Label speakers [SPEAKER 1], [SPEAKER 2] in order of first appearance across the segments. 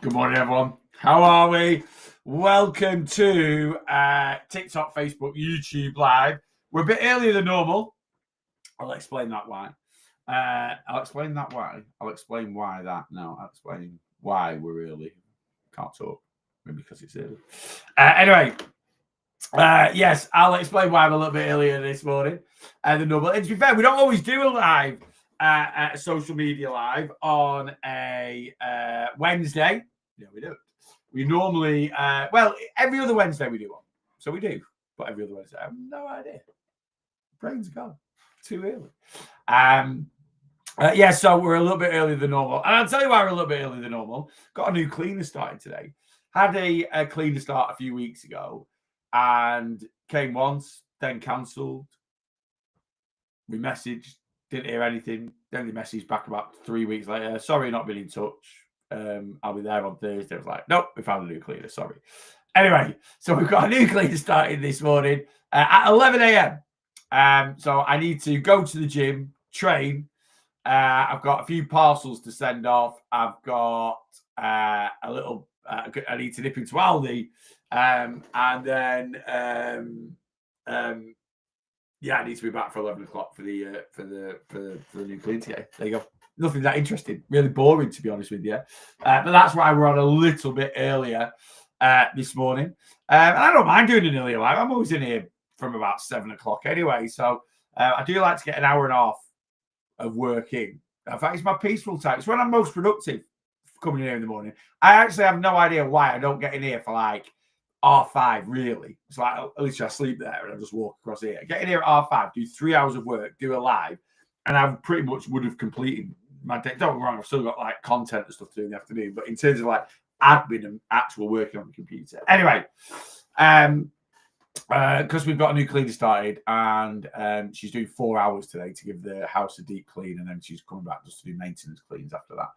[SPEAKER 1] Good morning, everyone. How are we? Welcome to TikTok, Facebook, YouTube Live. We're a bit earlier than normal. I'll explain that why. I'll explain why that. No, I'll explain why we're early. Can't talk. Maybe because it's early. Anyway, yes, I'll explain why I'm a little bit earlier this morning than normal. And to be fair, we don't always do a live social media live on a Wednesday. Yeah, we do. We normally, every other Wednesday we do one. So we do, but every other Wednesday, I have no idea. Brain's gone. Too early. So we're a little bit earlier than normal. And I'll tell you why we're a little bit earlier than normal. Got a new cleaner started today. Had a cleaner start a few weeks ago and came once, then cancelled. We messaged, didn't hear anything. Then they messaged back about 3 weeks later. Sorry, not been in touch. I'll be there on Thursday. I was like, nope, we found a new cleaner. Sorry. Anyway, so we've got a new cleaner starting this morning at 11 a.m. So I need to go to the gym, train. I've got a few parcels to send off. I've got I need to nip into Aldi. And then I need to be back for 11 o'clock for the new clean TA. There you go. Nothing that interesting. Really boring, to be honest with you. But that's why we're on a little bit earlier this morning. And I don't mind doing an earlier live. I'm always in here from about 7 o'clock anyway. So I do like to get an hour and a half of work in. In fact, it's my peaceful time. It's when I'm most productive coming in here in the morning. I actually have no idea why I don't get in here for like R5, really. It's like, at least I sleep there and I just walk across here. Get in here at R5, do 3 hours of work, do a live, and I pretty much would have completed my day. Don't get me wrong, I've still got like content and stuff to do in the afternoon, but in terms of like admin and actual working on the computer. Anyway, because we've got a new cleaner started and she's doing 4 hours today to give the house a deep clean, and then she's coming back just to do maintenance cleans after that.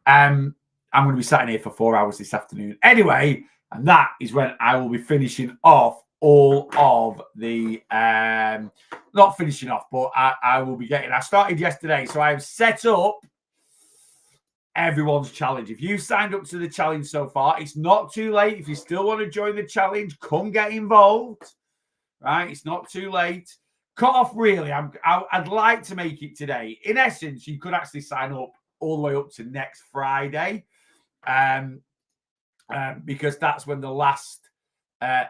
[SPEAKER 1] I'm going to be sat in here for 4 hours this afternoon anyway, and that is when I will be finishing off all of the not finishing off, but I will be getting. I started yesterday, so I've set up everyone's challenge. If you signed up to the challenge so far, it's not too late. If you still want to join the challenge, come get involved. Right? It's not too late. Cut off, really. I'd like to make it today. In essence, you could actually sign up all the way up to next Friday, because that's when the last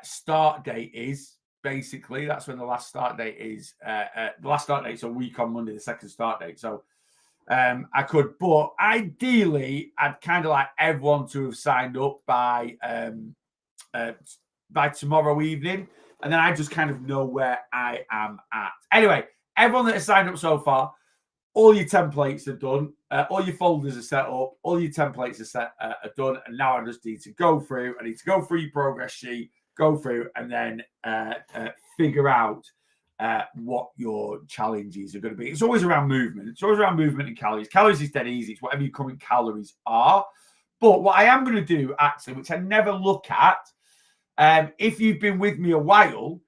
[SPEAKER 1] start date is. Basically, that's when the last start date is. The last start date is a week on Monday, the second start date. So I could, but ideally, I'd kind of like everyone to have signed up by tomorrow evening, and then I just kind of know where I am at. Anyway, everyone that has signed up so far, all your templates are done, all your folders are set up, all your templates are done, and now I just need to go through. I need to go through your progress sheet, go through, and then figure out what your challenges are going to be. It's always around movement. It's always around movement and calories. Calories is dead easy. It's whatever your current calories are. But what I am going to do, actually, which I never look at, if you've been with me a while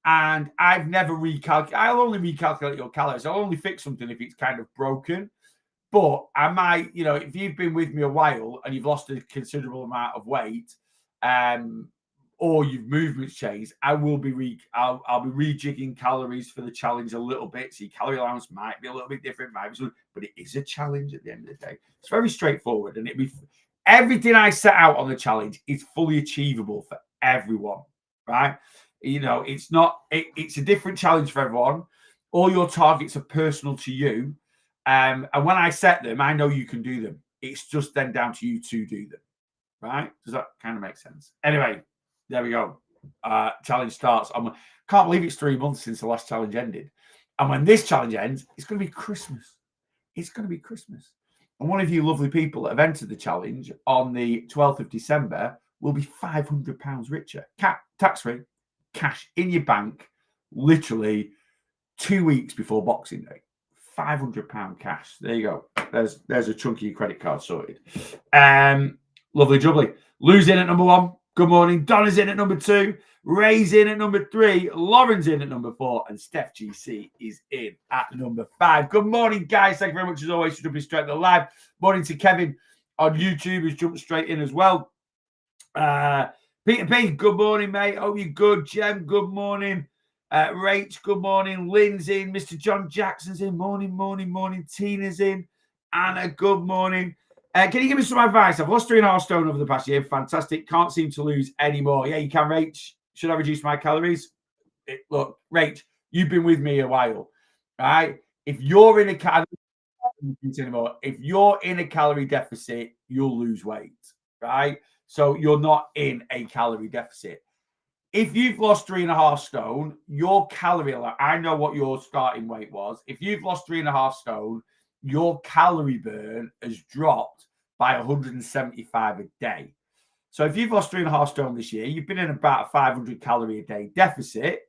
[SPEAKER 1] and I've never recalculated, I'll only recalculate your calories. I'll only fix something if it's kind of broken. But I might, if you've been with me a while and you've lost a considerable amount of weight, or your movements changed, I'll be rejigging calories for the challenge a little bit. So your calorie allowance might be a little bit different, but it is a challenge at the end of the day. It's very straightforward, and everything I set out on the challenge is fully achievable for everyone, right? It's not. It's a different challenge for everyone. All your targets are personal to you, and when I set them, I know you can do them. It's just then down to you to do them, right? Does that kind of make sense? Anyway. There we go. Challenge starts. Can't believe it's 3 months since the last challenge ended. And when this challenge ends, it's going to be Christmas. It's going to be Christmas. And one of you lovely people that have entered the challenge on the 12th of December will be £500 richer. Tax-free, cash in your bank, literally 2 weeks before Boxing Day. £500 cash. There you go. There's a chunk of your credit card sorted. Lovely jubbly. Lou's in at number 1. Good morning. Donna's in at number 2. Ray's in at number 3. Lauren's in at number 4. And Steph GC is in at number 5. Good morning, guys. Thank you very much, as always, for jumping straight to the live. Morning to Kevin on YouTube has jumped straight in as well. Peter P, good morning, mate. Hope you're good. Jem, good morning. Rach, good morning. Lynn's in. Mr. John Jackson's in. Morning. Tina's in. Anna, good morning. Can you give me some advice? I've lost 3.5 stone over the past year. Fantastic. Can't seem to lose any more. Yeah, you can, Rach. Should I reduce my calories? Look, Rach, you've been with me a while, right? If you're in a calorie deficit, you'll lose weight, right? So you're not in a calorie deficit. If you've lost 3.5 stone, your calorie, I know what your starting weight was. If you've lost 3.5 stone, your calorie burn has dropped by 175 a day. So if you've lost 3.5 stone this year, you've been in about a 500 calorie a day deficit,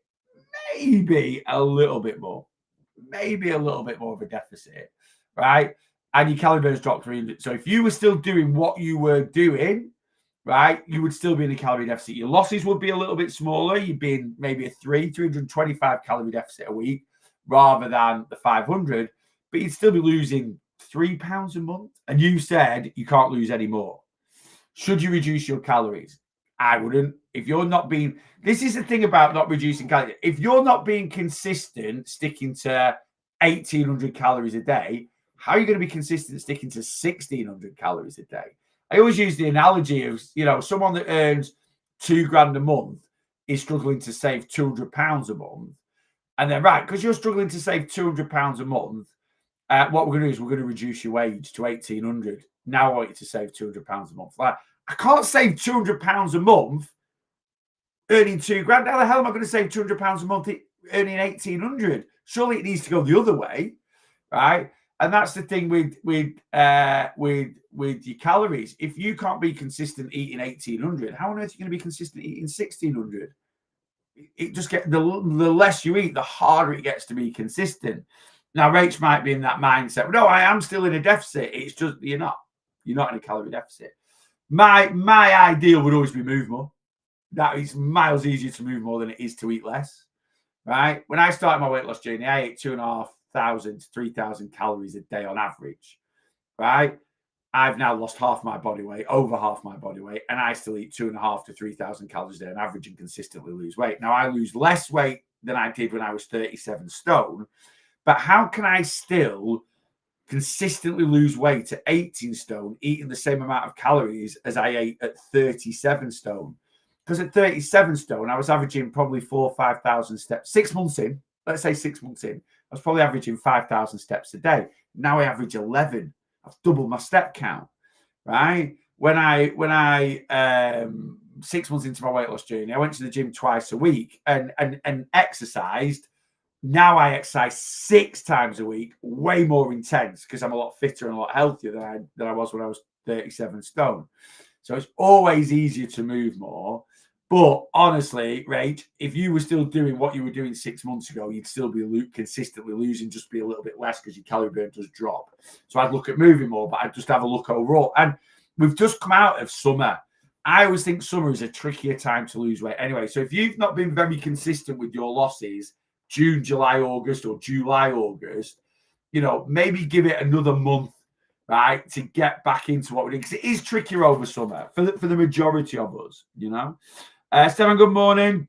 [SPEAKER 1] maybe a little bit more of a deficit, right? And your calorie burns dropped 300. So if you were still doing what you were doing, right, you would still be in a calorie deficit. Your losses would be a little bit smaller. You'd be in maybe a 325 calorie deficit a week rather than the 500, but you'd still be losing £3 a month. And you said you can't lose any more. Should you reduce your calories? I wouldn't. If you're not being, this is the thing about not reducing calories. If you're not being consistent, sticking to 1,800 calories a day, how are you going to be consistent sticking to 1,600 calories a day? I always use the analogy of, someone that earns £2,000 a month is struggling to save £200 a month. And then, right, because you're struggling to save £200 a month, what we're going to do is we're going to reduce your wage to 1,800. Now I want you to save £200 a month. Like, I can't save £200 a month earning £2,000. How the hell am I going to save £200 a month earning 1,800? Surely it needs to go the other way, right? And that's the thing with your calories. If you can't be consistent eating 1,800, how on earth are you going to be consistent eating 1,600? It just gets the less you eat, the harder it gets to be consistent. Now, Rach might be in that mindset. No, I am still in a deficit. It's just you're not. You're not in a calorie deficit. My ideal would always be move more. That is miles easier to move more than it is to eat less, right? When I started my weight loss journey, I ate 2,500 to 3,000 calories a day on average, right? I've now lost half my body weight, over half my body weight, and I still eat 2,500 to 3,000 calories a day on average and consistently lose weight. Now, I lose less weight than I did when I was 37 stone, but how can I still consistently lose weight at 18 stone, eating the same amount of calories as I ate at 37 stone? Because at 37 stone, I was averaging probably 4,000 or 5,000 steps. 6 months in, let's say 6 months in, I was probably averaging 5,000 steps a day. Now I average 11. I've doubled my step count, right? When I 6 months into my weight loss journey, I went to the gym twice a week and exercised. Now I exercise 6 times a week, way more intense because I'm a lot fitter and a lot healthier than I was when I was 37 stone. So it's always easier to move more. But honestly, Rach, if you were still doing what you were doing 6 months ago, you'd still be consistently losing, just be a little bit less because your calorie burn does drop. So I'd look at moving more, but I'd just have a look overall. And we've just come out of summer. I always think summer is a trickier time to lose weight. Anyway, so if you've not been very consistent with your losses, June, July, August, or July, August, maybe give it another month, right, to get back into what we're doing. Because it is trickier over summer for the majority of us, Stefan, good morning.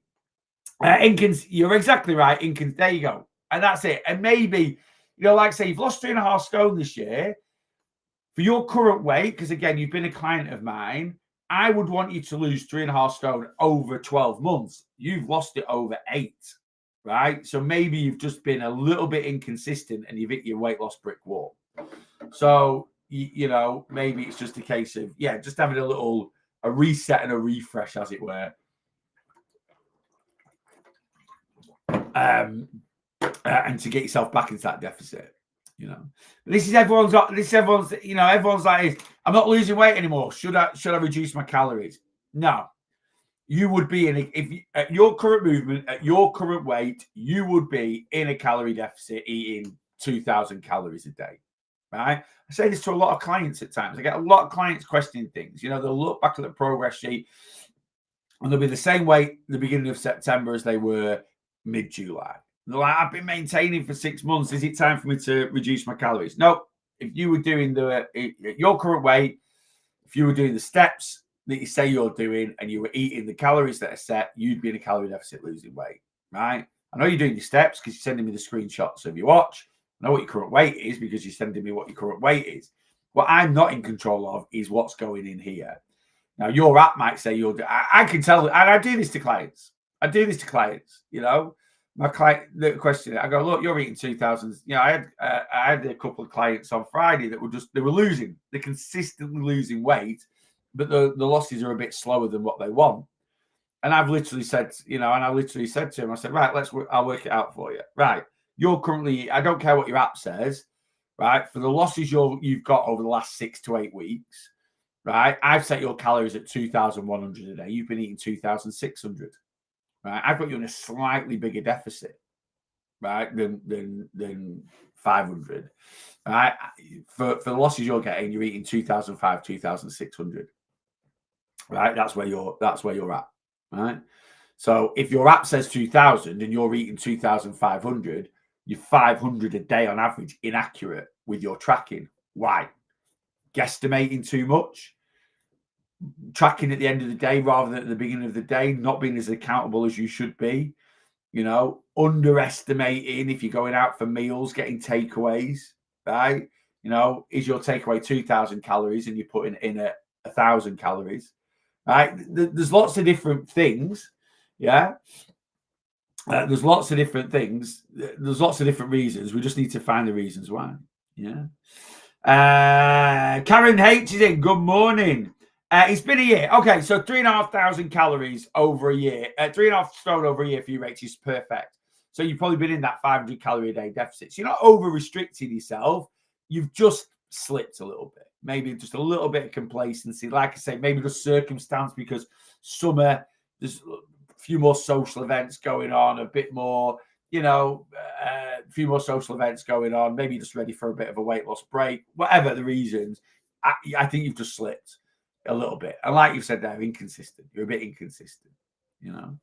[SPEAKER 1] Inkins, you're exactly right, Inkins. There you go. And that's it. And maybe, like I say, you've lost 3.5 stone this year. For your current weight, because again, you've been a client of mine, I would want you to lose 3.5 stone over 12 months. You've lost it over 8. Right? So maybe you've just been a little bit inconsistent and you've hit your weight loss brick wall. So, maybe it's just a case of, just having a reset and a refresh, as it were. And to get yourself back into that deficit, This is everyone's, everyone's like, I'm not losing weight anymore. Should I reduce my calories? No. You would be at your current movement, at your current weight, you would be in a calorie deficit eating 2,000 calories a day, right? I say this to a lot of clients at times. I get a lot of clients questioning things. They'll look back at the progress sheet and they'll be the same weight at the beginning of September as they were mid-July. They're like, I've been maintaining for 6 months. Is it time for me to reduce my calories? No. If you were doing your current weight, If you were doing the steps that you say you're doing and you were eating the calories that are set, you'd be in a calorie deficit losing weight, right? I know you're doing your steps because you're sending me the screenshots of your watch. I know what your current weight is because you're sending me what your current weight is. What I'm not in control of is what's going in here. Now, your app might say I can tell, and I do this to clients. You know, my client, the question, I go, look, you're eating 2,000. You know, I had a couple of clients on Friday that they're consistently losing weight, but the losses are a bit slower than what they want. And I've literally said, to him, I said, right, I'll work it out for you. Right. You're currently, I don't care what your app says, right? For the losses you've got over the last 6 to 8 weeks, right? I've set your calories at 2,100 a day. You've been eating 2,600, right? I've got you in a slightly bigger deficit, right, than 500, right? For the losses you're getting, you're eating 2,500, 2,600, right? That's where you're at, right? So if your app says 2,000 and you're eating 2,500, you're 500 a day on average inaccurate with your tracking. Why? Guesstimating too much, tracking at the end of the day rather than at the beginning of the day, not being as accountable as you should be, you know, underestimating if you're going out for meals, getting takeaways, right? You know, is your takeaway 2,000 calories and you're putting in 1,000 calories, right? There's lots of different things, yeah. There's lots of different things. There's lots of different reasons. We just need to find the reasons why. Yeah. Karen H is in. Good morning. It's been a year. Okay, so 3,500 calories over a year. 3.5 stone over a year for you, Rach, is perfect. So you've probably been in that 500 calorie a day deficit. So you're not over restricting yourself. You've just slipped a little bit. Maybe just a little bit of complacency. Like I say, maybe just circumstance because summer, there's few more social events going on, a bit more, you know, a few more social events going on, maybe just ready for a bit of a weight loss break, whatever the reasons. I think you've just slipped a little bit. And like you've said there, inconsistent. You're a bit inconsistent, you know,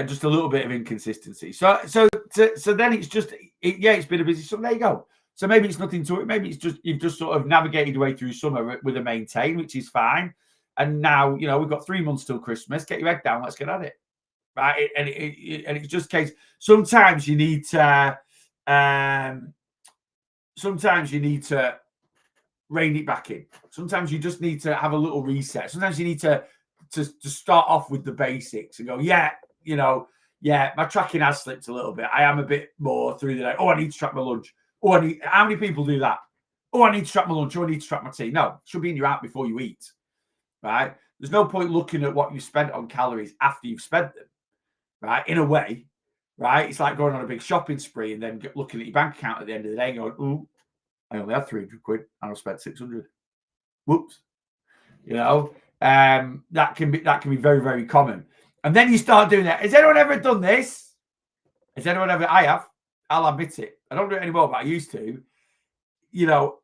[SPEAKER 1] just a little bit of inconsistency. So then it's just, it's been a busy summer. There you go. So maybe it's nothing to it. Maybe it's just, you've just sort of navigated your way through summer with a maintain, which is fine. And now, you know, we've got 3 months till Christmas. Get your head down. Let's get at it. Right. And it's just a case. Sometimes you need to rein it back in. Sometimes you just need to have a little reset. Sometimes you need to start off with the basics and go, my tracking has slipped a little bit. I am a bit more through the day. Oh, I need to track my lunch. How many people do that? Oh, I need to track my lunch. Oh, I need to track my tea. No, it should be in your app before you eat. Right? There's no point looking at what you spent on calories after you've spent them, right? In a way, right? It's like going on a big shopping spree and then looking at your bank account at the end of the day and going, "Ooh, I only had 300 quid and I've spent 600. Whoops." You know, that can be very, very common. And then you start doing that. Has anyone ever done this? I have. I'll admit it. I don't do it anymore, but I used to. You know,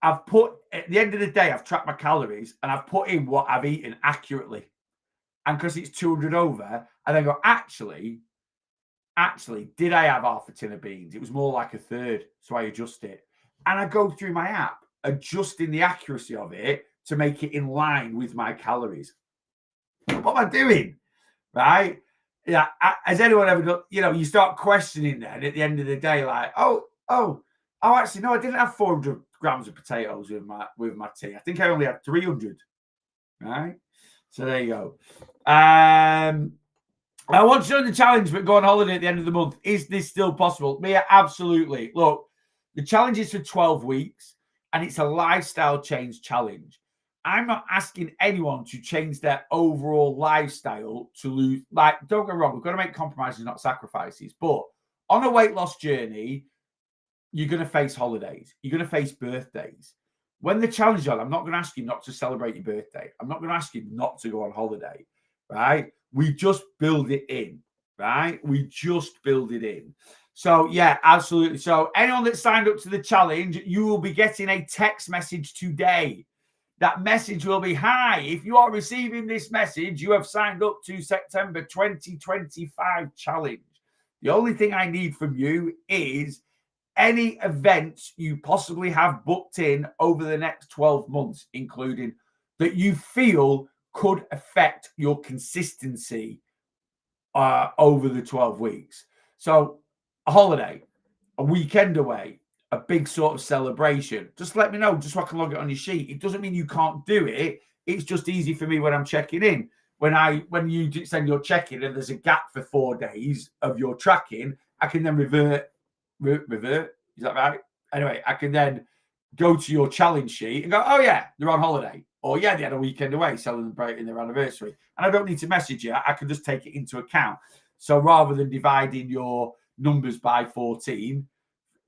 [SPEAKER 1] I've put, at the end of the day, I've tracked my calories and I've put in what I've eaten accurately. And because it's 200 over, I then go, actually, did I have half a tin of beans? It was more like a third. So I adjust it. And I go through my app, adjusting the accuracy of it to make it in line with my calories. What am I doing? Right? Yeah. Has anyone ever done, you know, you start questioning then at the end of the day, like, oh, actually, no, I didn't have 400 grams of potatoes with my tea. I think I only had 300. Right? So there you go. I want to join the challenge, but go on holiday at the end of the month. Is this still possible? Mia, absolutely. Look, the challenge is for 12 weeks, and it's a lifestyle change challenge. I'm not asking anyone to change their overall lifestyle to lose. Like, don't get me wrong, we've got to make compromises, not sacrifices. But on a weight loss journey, you're going to face holidays. You're going to face birthdays. When the challenge is on, I'm not going to ask you not to celebrate your birthday. I'm not going to ask you not to go on holiday, right? We just build it in, right? We just build it in. So, yeah, absolutely. So anyone that signed up to the challenge, you will be getting a text message today. That message will be, hi, if you are receiving this message, you have signed up to September 2025 challenge. The only thing I need from you is any events you possibly have booked in over the next 12 months, including that you feel could affect your consistency over the 12 weeks. So a holiday, a weekend away, a big sort of celebration, just let me know, just so I can log it on your sheet. It doesn't mean you can't do it. It's just easy for me when I'm checking in. When you send your check-in and there's a gap for 4 days of your tracking, I can then revert. Is that right? Anyway, I can then go to your challenge sheet and go, oh yeah, they're on holiday. Or yeah, they had a weekend away celebrating their anniversary. And I don't need to message you. I can just take it into account. So rather than dividing your numbers by 14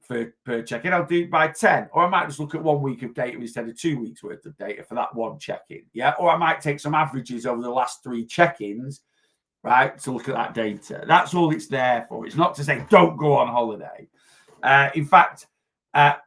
[SPEAKER 1] per check-in, I'll do it by 10. Or I might just look at 1 week of data instead of 2 weeks worth of data for that one check-in. Yeah. Or I might take some averages over the last 3 check-ins, right, to look at that data. That's all it's there for. It's not to say don't go on holiday. In fact,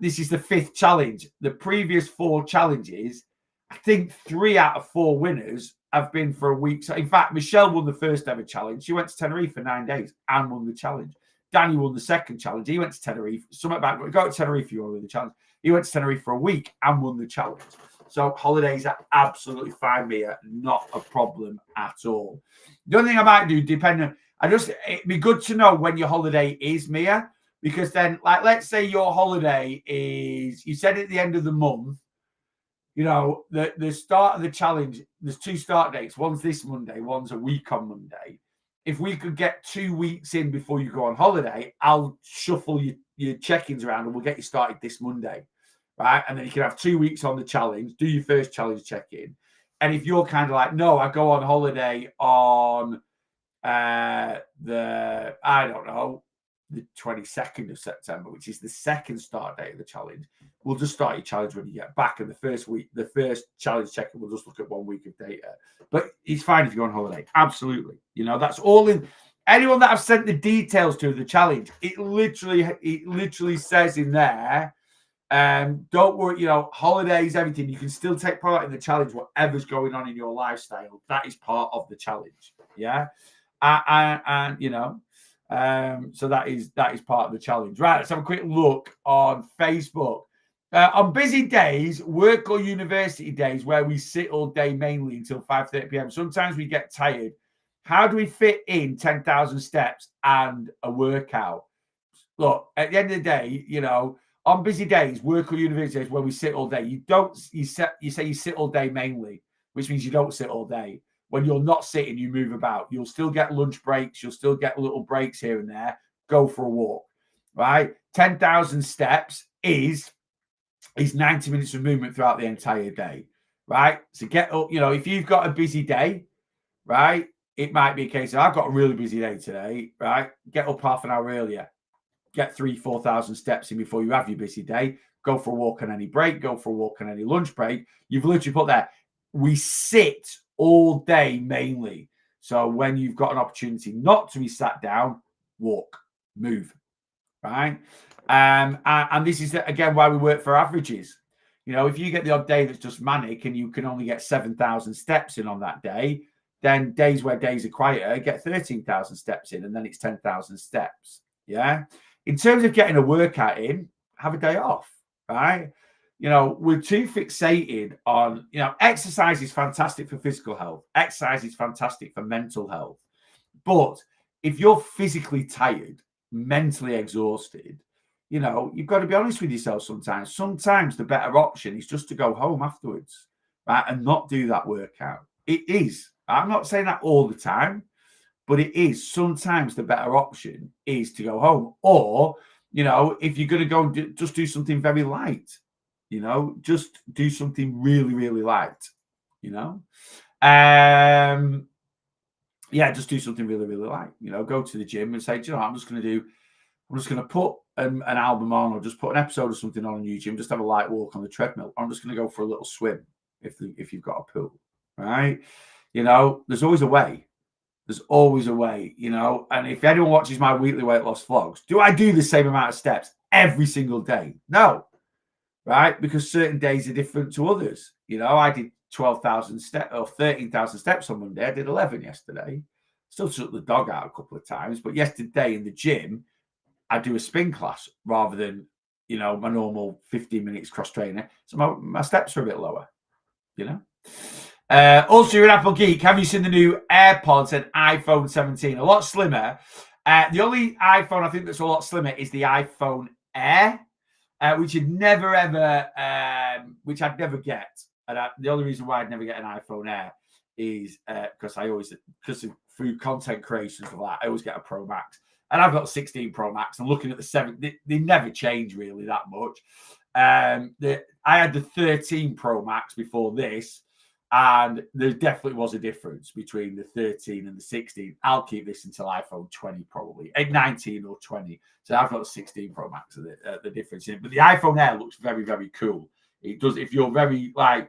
[SPEAKER 1] this is the 5th challenge. The previous 4 challenges, I think 3 out of 4 winners have been for a week. So in fact, Michelle won the first ever challenge. She went to Tenerife for 9 days and won the challenge. Danny won the second challenge. He went to Tenerife. Something about go to Tenerife, you won the challenge. He went to Tenerife for a week and won the challenge. So holidays are absolutely fine, Mia. Not a problem at all. The only thing I might do, depending, it'd be good to know when your holiday is, Mia, because then, like, let's say your holiday is, you said at the end of the month, you know, the start of the challenge, there's 2 start dates. One's this Monday, one's a week on Monday. If we could get 2 weeks in before you go on holiday, I'll shuffle your check-ins around and we'll get you started this Monday, right? And then you can have 2 weeks on the challenge, do your first challenge check-in. And if you're kind of like, no, I go on holiday on I don't know, the 22nd of September, which is the second start date of the challenge, we'll just start your challenge when you get back. And the first challenge check-in, we'll just look at 1 week of data. But it's fine if you're on holiday. Absolutely. You know, that's all in. Anyone that I've sent the details to the challenge, it literally says in there, don't worry, you know, holidays, everything. You can still take part in the challenge, whatever's going on in your lifestyle. That is part of the challenge. Yeah. And you know, so that is part of the challenge. Right, let's have a quick look on Facebook. On busy days, work or university days where we sit all day mainly until 5:30 p.m. Sometimes we get tired. How do we fit in 10,000 steps and a workout? Look, at the end of the day, you know, on busy days, work or university days where we sit all day, you say you sit all day mainly, which means you don't sit all day. When you're not sitting, you move about. You'll still get lunch breaks. You'll still get little breaks here and there. Go for a walk, right? 10,000 steps is 90 minutes of movement throughout the entire day, right? So get up, you know, if you've got a busy day, right, it might be a case of, I've got a really busy day today, right? Get up half an hour earlier. Get 3,000-4,000 steps in before you have your busy day. Go for a walk on any break. Go for a walk on any lunch break. You've literally put there, we sit all day mainly. So when you've got an opportunity not to be sat down, walk, move, right? And this is, again, why we work for averages. You know, if you get the odd day that's just manic and you can only get 7,000 steps in on that day, then days where days are quieter, get 13,000 steps in, and then it's 10,000 steps. Yeah. In terms of getting a workout in, have a day off, right? You know, we're too fixated on, you know, exercise is fantastic for physical health. Exercise is fantastic for mental health. But if you're physically tired, mentally exhausted, you know, you've got to be honest with yourself sometimes. Sometimes the better option is just to go home afterwards, right? And not do that workout. It is. I'm not saying that all the time, but it is. Sometimes the better option is to go home. Or, you know, if you're going to go and just do something very light, you know, just do something really, really light, you know. Yeah, just do something really, really light. You know, go to the gym and say, do you know, I'm just going to put an album on, or just put an episode of something on YouTube, just have a light walk on the treadmill. I'm just going to go for a little swim if you've got a pool, right? You know, there's always a way. There's always a way, you know. And if anyone watches my weekly weight loss vlogs, do I do the same amount of steps every single day? No, right? Because certain days are different to others. You know, I did 12,000 steps or 13,000 steps on Monday. I did 11 yesterday. Still took the dog out a couple of times, but yesterday in the gym, I do a spin class rather than you know, my normal 15 minutes cross training. So my steps are a bit lower, you know. Also, you're an Apple geek. Have you seen the new AirPods and iPhone 17? A lot slimmer. The only iPhone I think that's a lot slimmer is the iPhone Air, which you'd never ever, which I'd never get. And the only reason why I'd never get an iPhone Air is because through content creation for that, I always get a Pro Max, and I've got 16 Pro Max. I'm looking at the 7; they never change really that much. I had the 13 Pro Max before this, and there definitely was a difference between the 13 and the 16. I'll keep this until iPhone 20, probably 19 or 20. So I've got the 16 Pro Max, the difference in it. But the iPhone Air looks very, very cool. It does. If you're very I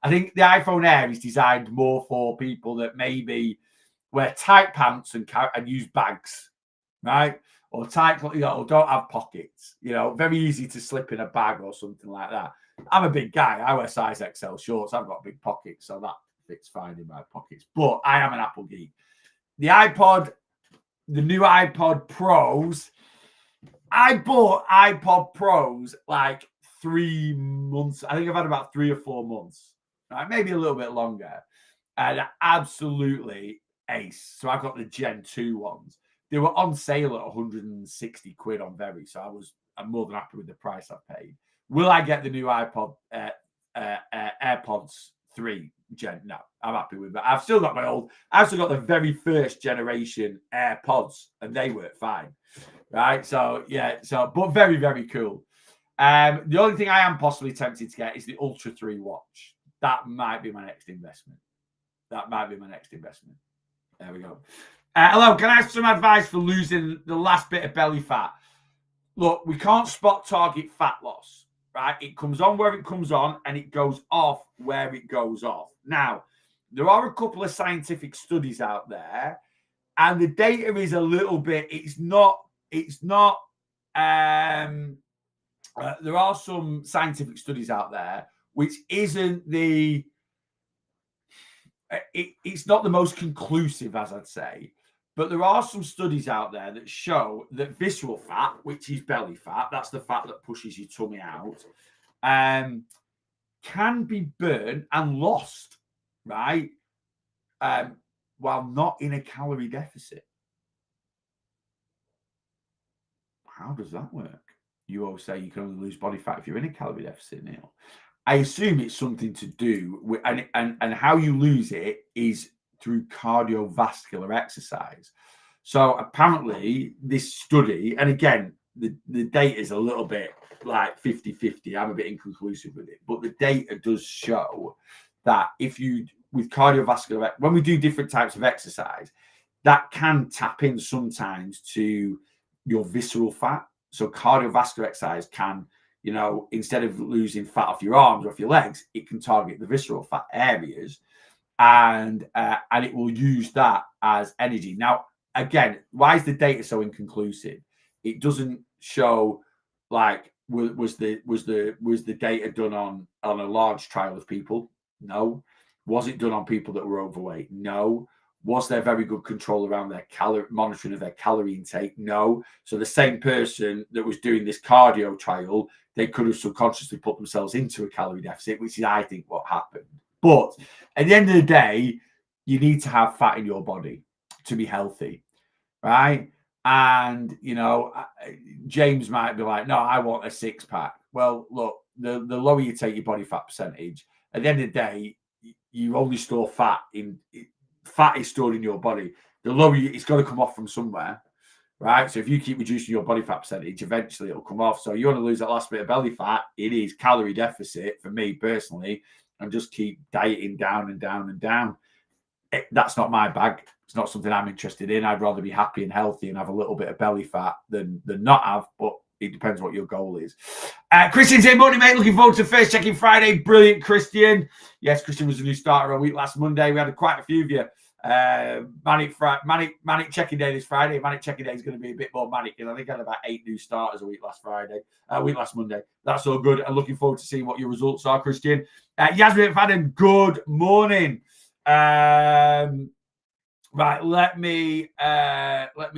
[SPEAKER 1] think the iPhone Air is designed more for people that maybe wear tight pants and use bags, right? Or tight, you know, or don't have pockets. You know, very easy to slip in a bag or something like that. I'm a big guy. I wear size XL shorts. I've got big pockets, so that fits fine in my pockets. But I am an Apple geek. The new iPod Pros. I bought iPod Pros like 3 months. I think I've had about 3 or 4 months, right? Maybe a little bit longer. And absolutely ace. So I've got the Gen 2 ones. They were on sale at 160 quid on Very. So I'm more than happy with the price I paid. Will I get the new iPod AirPods 3 Gen? No, I'm happy with that. I've still got the very first generation AirPods, and they work fine. Right. So yeah, but very, very cool. The only thing I am possibly tempted to get is the Ultra 3 watch. That might be my next investment. There we go. Hello, can I have some advice for losing the last bit of belly fat? Look, we can't spot target fat loss, right? It comes on where it comes on and it goes off where it goes off. Now, there are a couple of scientific studies out there, and the data is a little bit, there are some scientific studies out there which isn't it's not the most conclusive, as I'd say, but there are some studies out there that show that visceral fat, which is belly fat, that's the fat that pushes your tummy out, can be burned and lost, right, while not in a calorie deficit. How does that work? You always say you can only lose body fat if you're in a calorie deficit, Neil. I assume it's something to do with, and how you lose it is through cardiovascular exercise. So apparently this study, and again, the data is a little bit like 50-50. I'm a bit inconclusive with it, but the data does show that with cardiovascular, when we do different types of exercise, that can tap in sometimes to your visceral fat. So cardiovascular exercise can, you know, instead of losing fat off your arms or off your legs, it can target the visceral fat areas, and it will use that as energy. Now, again, why is the data so inconclusive? It doesn't show like was the data done on a large trial of people? No. Was it done on people that were overweight? No. Was there very good control around their monitoring of their calorie intake? No. So the same person that was doing this cardio trial, they could have subconsciously put themselves into a calorie deficit, which is, I think, what happened. But at the end of the day, you need to have fat in your body to be healthy, right? And, you know, James might be like, no, I want a 6-pack. Well, look, the lower you take your body fat percentage, at the end of the day, you only store fat fat is stored in your body. The lower it's got to come off from somewhere, right? So if you keep reducing your body fat percentage, eventually it'll come off. So you want to lose that last bit of belly fat, it is calorie deficit for me personally, and just keep dieting down and down and down. That's not my bag. It's not something I'm interested in. I'd rather be happy and healthy and have a little bit of belly fat than not have, but it depends what your goal is. Christian's here, morning, mate. Looking forward to First Checking Friday. Brilliant, Christian. Yes, Christian was a new starter a week last Monday. We had quite a few of you. Manic checking day this Friday. Manic checking day is going to be a bit more manic because I think I had about 8 new starters a week last Monday. That's all good. I'm looking forward to seeing what your results are, Christian. Yasmin McFadden, good morning. Right, let me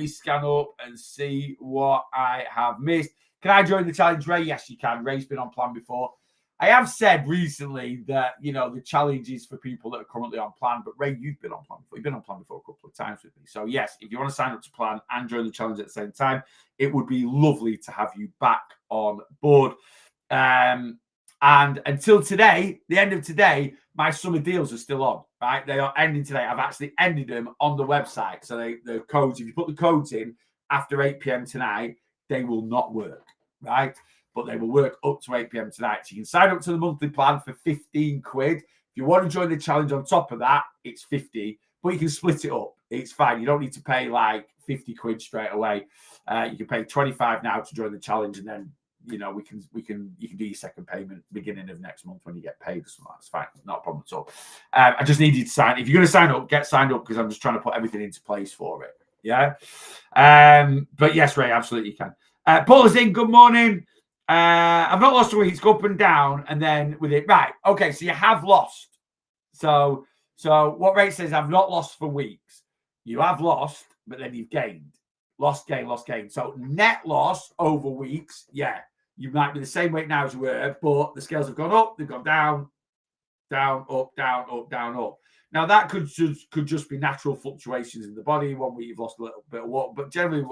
[SPEAKER 1] scan up and see what I have missed. Can I join the challenge, Ray? Yes, you can. Ray's been on plan before. I have said recently that, the challenge is for people that are currently on plan. But Ray, you've been on plan before. You've been on plan before a couple of times with me. So yes, if you want to sign up to plan and join the challenge at the same time, it would be lovely to have you back on board. And until today, the end of today, my summer deals are still on, right? They are ending today. I've actually ended them on the website. So the codes, if you put the codes in after 8 p.m. tonight, they will not work, right? But they will work up to 8 p.m. tonight. So you can sign up to the monthly plan for 15 quid. If you want to join the challenge on top of that, it's 50, but you can split it up. It's fine. You don't need to pay like 50 quid straight away. You can pay 25 now to join the challenge, and then you can do your second payment beginning of next month when you get paid or something. That's fine, not a problem at all. I just need you to sign. If you're going to sign up, get signed up, because I'm just trying to put everything into place for it. Yeah. But yes, Ray, absolutely you can. Paul is in. Good morning. I've not lost a week. It's go up and down, and then with it, right? Okay, so you have lost. So what Ray says, I've not lost for weeks. You have lost, but then you've gained. Lost, gain, lost, gain. So net loss over weeks, yeah, you might be the same weight now as you were, but the scales have gone up, they've gone down, down, up, down, up, down, up. Now that could just be natural fluctuations in the body. 1 week you've lost a little bit of water, but generally,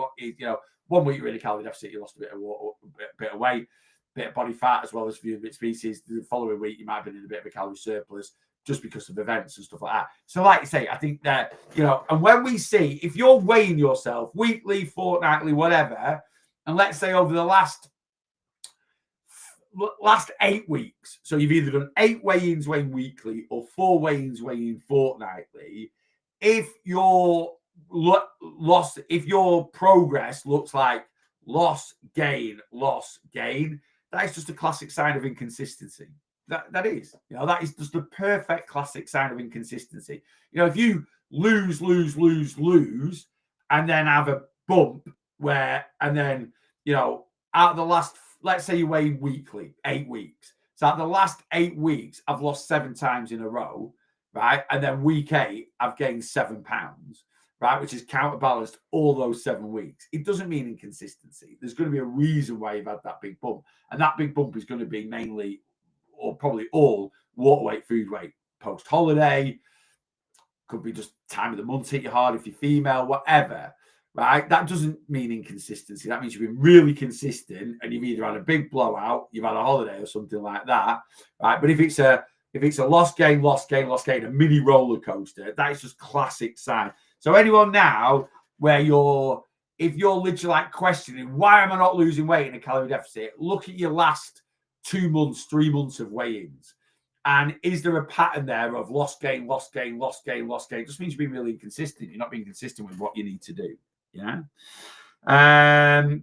[SPEAKER 1] 1 week you're in a calorie deficit, you lost a bit of water, a bit of weight, bit of body fat, as well as a few bit species. The following week you might have been in a bit of a calorie surplus, just because of events and stuff like that. So like you say, I think that, and when we see, if you're weighing yourself weekly, fortnightly, whatever, and let's say over the last 8 weeks, so you've either done 8 weigh-ins weighing weekly or 4 weigh-ins weighing fortnightly, if your if your progress looks like loss, gain, that is just a classic sign of inconsistency. That is, that is just a perfect classic sign of inconsistency. If you lose, and then have a bump and then, out of the last, let's say you weigh weekly, 8 weeks. So out the last 8 weeks, I've lost 7 times in a row, right? And then week 8, I've gained 7 pounds, right? Which is counterbalanced all those 7 weeks. It doesn't mean inconsistency. There's going to be a reason why you've had that big bump. And that big bump is going to be mainly, or probably all, water weight, food weight, post-holiday. Could be just time of the month hit you hard if you're female, whatever, right? That doesn't mean inconsistency. That means you've been really consistent and you've either had a big blowout, you've had a holiday or something like that, right? But if it's a loss, gain, a mini roller coaster, that is just classic sign. So anyone now where if you're literally like questioning, why am I not losing weight in a calorie deficit? Look at your last 2 months, 3 months of weigh-ins. And is there a pattern there of loss, gain? It just means you're being really inconsistent. You're not being consistent with what you need to do. Yeah. I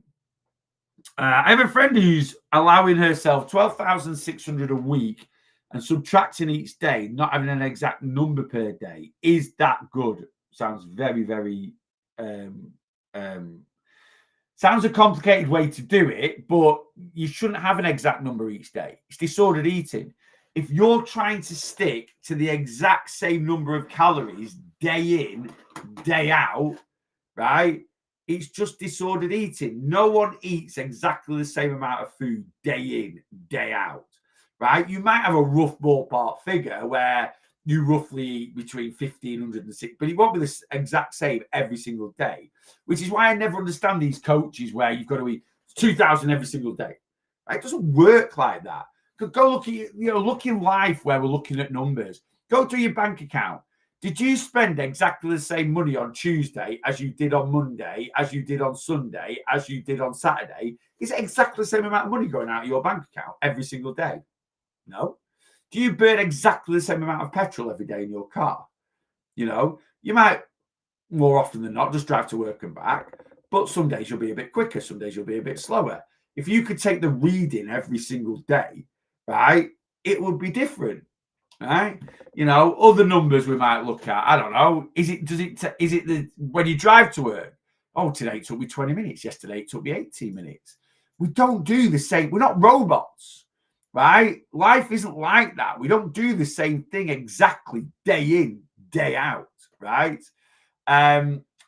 [SPEAKER 1] have a friend who's allowing herself 12,600 a week and subtracting each day, not having an exact number per day. Is that good? Sounds very, very sounds a complicated way to do it, but you shouldn't have an exact number each day. It's disordered eating. If you're trying to stick to the exact same number of calories day in, day out, right? It's just disordered eating. No one eats exactly the same amount of food day in, day out, right? You might have a rough ballpark figure where you roughly eat between 1,500 and 600, but it won't be the exact same every single day, which is why I never understand these coaches where you've got to eat 2,000 every single day. Right? It doesn't work like that. Go look at, look in life where we're looking at numbers. Go to your bank account. Did you spend exactly the same money on Tuesday as you did on Monday, as you did on Sunday, as you did on Saturday? Is it exactly the same amount of money going out of your bank account every single day? No. Do you burn exactly the same amount of petrol every day in your car? You might, more often than not, just drive to work and back, but some days you'll be a bit quicker, some days you'll be a bit slower. If you could take the reading every single day, right, it would be different, right? Other numbers we might look at. I don't know. Is it when you drive to work? Oh, today it took me 20 minutes. Yesterday it took me 18 minutes. We don't do the same. We're not robots, right? Life isn't like that. We don't do the same thing exactly day in, day out, right?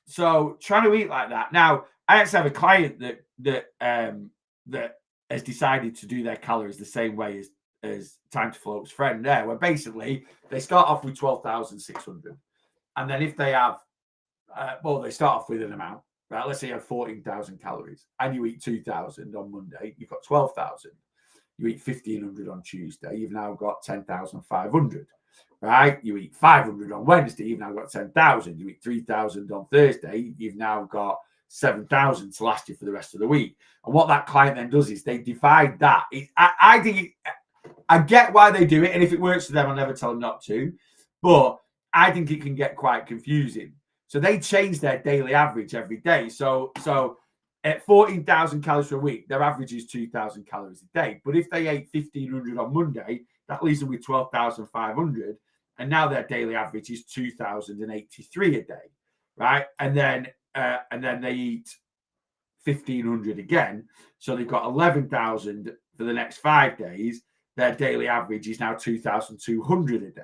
[SPEAKER 1] So trying to eat like that. Now, I actually have a client that that has decided to do their calories the same way as Time to Float's friend there, where basically they start off with 12,600. And then if they have, they start off with an amount, right? Let's say you have 14,000 calories and you eat 2,000 on Monday, you've got 12,000. You eat 1,500 on Tuesday, you've now got 10,500, right? You eat 500 on Wednesday, you've now got 10,000. You eat 3,000 on Thursday, you've now got 7,000 to last you for the rest of the week. And what that client then does is they divide that. I think I get why they do it, and if it works for them, I'll never tell them not to. But I think it can get quite confusing. So they change their daily average every day. So at 14,000 calories per week, their average is 2,000 calories a day. But if they ate 1,500 on Monday, that leaves them with 12,500. And now their daily average is 2,083 a day, right? And then they eat 1,500 again. So they've got 11,000 for the next 5 days. Their daily average is now 2,200 a day,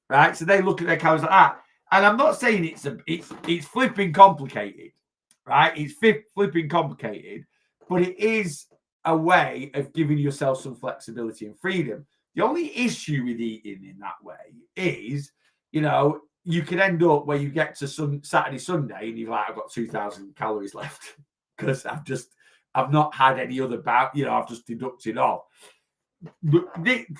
[SPEAKER 1] right? So they look at their calories like that. And I'm not saying it's flipping complicated, right? It's flipping complicated, but it is a way of giving yourself some flexibility and freedom. The only issue with eating in that way is, you could end up where you get to Saturday, Sunday, and you're like, I've got 2,000 calories left because I've not had any other bout, I've just deducted off.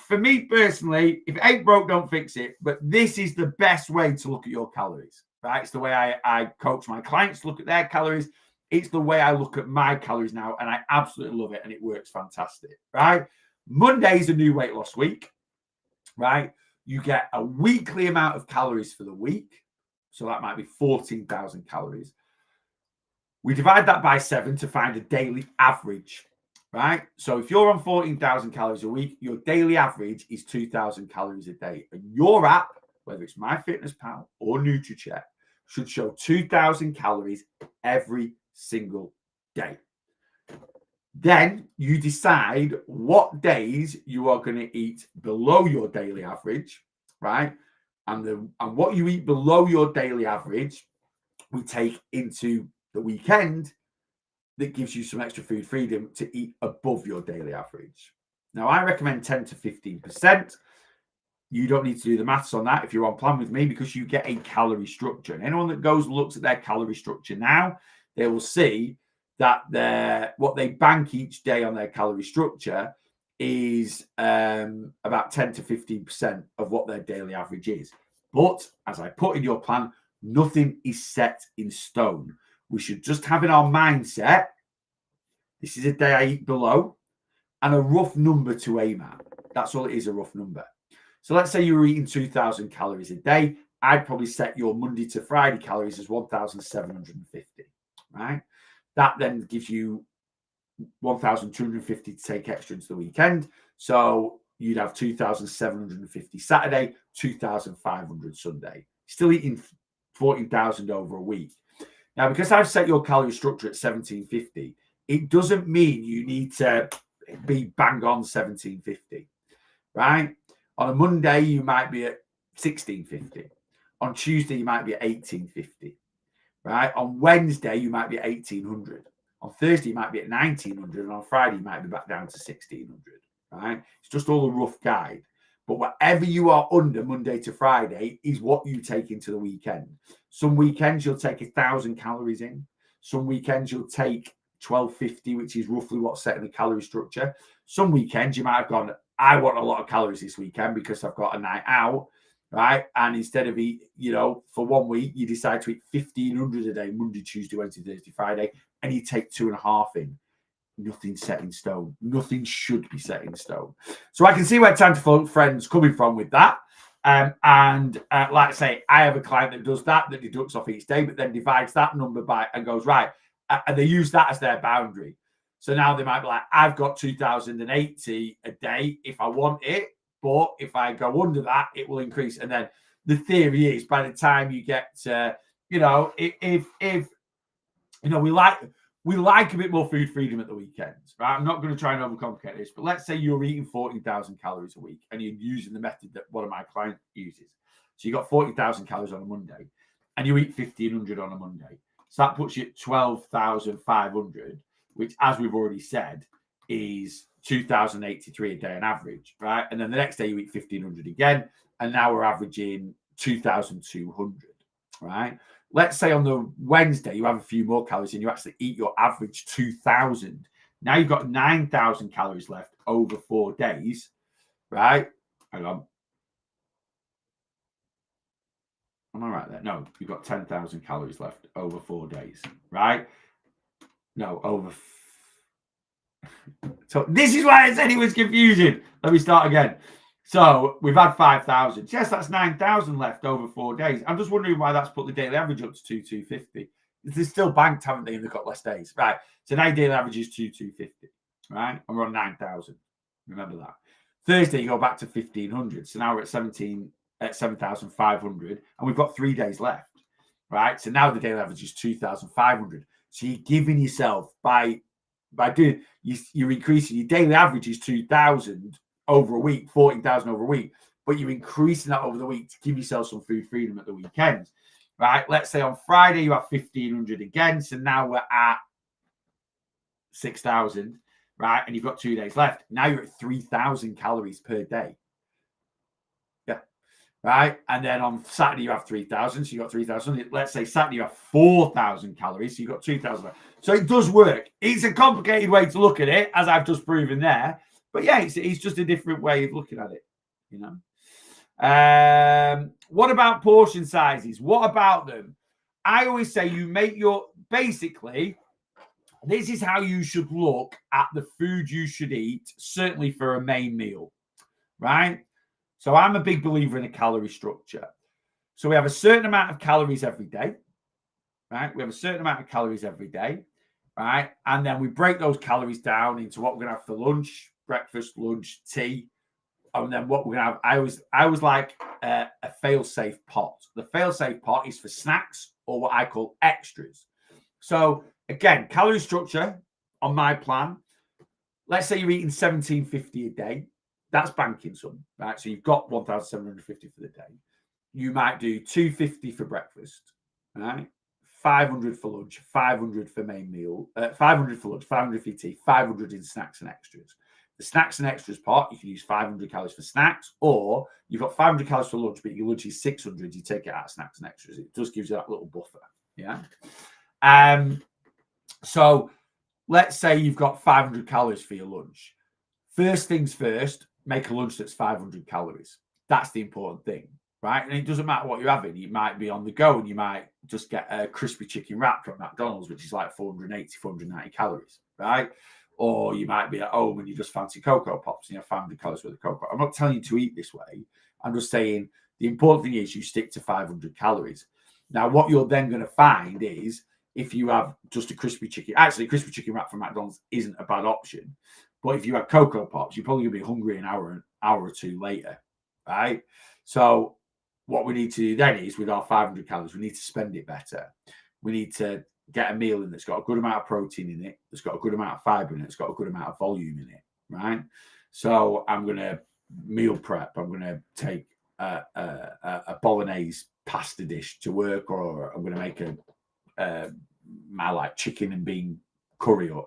[SPEAKER 1] For me personally, if it ain't broke, don't fix it. But this is the best way to look at your calories, right? It's the way I coach my clients to look at their calories. It's the way I look at my calories now, and I absolutely love it, and it works fantastic, right? Monday is a new weight loss week, right? You get a weekly amount of calories for the week. So that might be 14,000 calories. We divide that by 7 to find a daily average, right? So if you're on 14,000 calories a week, your daily average is 2,000 calories a day. And your app, whether it's MyFitnessPal or NutriCheck, should show 2,000 calories every single day. Then you decide what days you are going to eat below your daily average, right? And what you eat below your daily average, we take into the weekend that gives you some extra food freedom to eat above your daily average. Now, I recommend 10 to 15%. You don't need to do the maths on that if you're on plan with me, because you get a calorie structure. And anyone that goes and looks at their calorie structure now, they will see that what they bank each day on their calorie structure is about 10 to 15% of what their daily average is. But as I put in your plan, nothing is set in stone. We should just have in our mindset, this is a day I eat below, and a rough number to aim at. That's all it is, a rough number. So let's say you were eating 2,000 calories a day. I'd probably set your Monday to Friday calories as 1,750, right? That then gives you 1,250 to take extra into the weekend. So you'd have 2,750 Saturday, 2,500 Sunday. Still eating 14,000 over a week. Now, because I've set your calorie structure at 1,750, it doesn't mean you need to be bang on 1,750, right? On a Monday, you might be at 1,650. On Tuesday, you might be at 1,850, right? On Wednesday, you might be at 1,800. On Thursday, you might be at 1,900. And on Friday, you might be back down to 1,600, right? It's just all a rough guide. But whatever you are under Monday to Friday is what you take into the weekend. Some weekends you'll take 1,000 calories in. Some weekends you'll take 1,250, which is roughly what's set in the calorie structure. Some weekends you might have gone, I want a lot of calories this weekend because I've got a night out, right? And instead of eat, for 1 week, you decide to eat 1,500 a day, Monday, Tuesday, Wednesday, Thursday, Friday, and you take 2.5 in. Nothing set in stone. Nothing should be set in stone. So I can see where Time to Float friends coming from with that. Like I say, I have a client that does that deducts off each day, but then divides that number by and goes, right. And they use that as their boundary. So now they might be like, I've got 2,080 a day if I want it, but if I go under that, it will increase. And then the theory is by the time you get to, we like a bit more food freedom at the weekends, right? I'm not going to try and overcomplicate this, but let's say you're eating 14,000 calories a week and you're using the method that one of my clients uses. So you got 40,000 calories on a Monday and you eat 1,500 on a Monday. So that puts you at 12,500, which, as we've already said, is 2,083 a day on average, right? And then the next day you eat 1,500 again, and now we're averaging 2,200, right? Let's say on the Wednesday you have a few more calories and you actually eat your average 2,000. Now you've got 9,000 calories left over 4 days, right? Hang on. Am I right there? No, you've got 10,000 calories left over 4 days, right? No, over. So this is why I said it was confusing. Let me start again. So we've had 5,000. Yes, that's 9,000 left over 4 days. I'm just wondering why that's put the daily average up to 2,250. They're still banked, haven't they? And they've got less days. Right. So now daily average is 2,250. Right. And we're on 9,000. Remember that. Thursday, you go back to 1,500. So now we're at 7,500. And we've got 3 days left. Right. So now the daily average is 2,500. So you're giving yourself by doing, you're increasing your daily average is 2,000 over a week, 14,000 over a week, but you're increasing that over the week to give yourself some food freedom at the weekends, right? Let's say on Friday you have 1,500 again, so now we're at 6,000, right? And you've got 2 days left. Now you're at 3,000 calories per day. Yeah, right? And then on Saturday you have 3,000, so you got 3,000. Let's say Saturday you have 4,000 calories, so you've got 2,000. So it does work. It's a complicated way to look at it, as I've just proven there. But yeah, it's just a different way of looking at it, you know. What about portion sizes? What about them? I always say you make your, basically, this is how you should look at the food you should eat, certainly for a main meal, right? So I'm a big believer in a calorie structure. So we have a certain amount of calories every day, right? We have a certain amount of calories every day, right? And then we break those calories down into what we're going to have for lunch, breakfast, lunch, tea, and then what we're gonna have. I always like a fail-safe pot. The fail-safe pot is for snacks or what I call extras. So again, calorie structure on my plan. Let's say you're eating 1,750 a day. That's banking some, right? So you've got 1,750 for the day. You might do 250 for breakfast, right? 500 for lunch, 500 for main meal, 500 for lunch, 500 for tea, 500 in snacks and extras. The snacks and extras part, you can use 500 calories for snacks, or you've got 500 calories for lunch, but your lunch is 600. You take it out of snacks and extras. It just gives you that little buffer. Yeah. So let's say you've got 500 calories for your lunch. First things first, make a lunch that's 500 calories. That's the important thing, right? And it doesn't matter what you're having. You might be on the go and you might just get a crispy chicken wrap from McDonald's, which is like 480, 490 calories, right? Or you might be at home and you just fancy Cocoa Pops and you have 500 calories worth of cocoa. I'm not telling you to eat this way. I'm just saying the important thing is you stick to 500 calories. Now, what you're then going to find is if you have just a crispy chicken, actually, crispy chicken wrap from McDonald's isn't a bad option. But if you have Cocoa Pops, you're probably going to be hungry an hour or two later, right? So what we need to do then is with our 500 calories, we need to spend it better. We need to get a meal in that's got a good amount of protein in it, that's got a good amount of fiber in it, it's got a good amount of volume in it, right? So I'm going to meal prep. I'm going to take a bolognese pasta dish to work, or I'm going to make my like chicken and bean curry or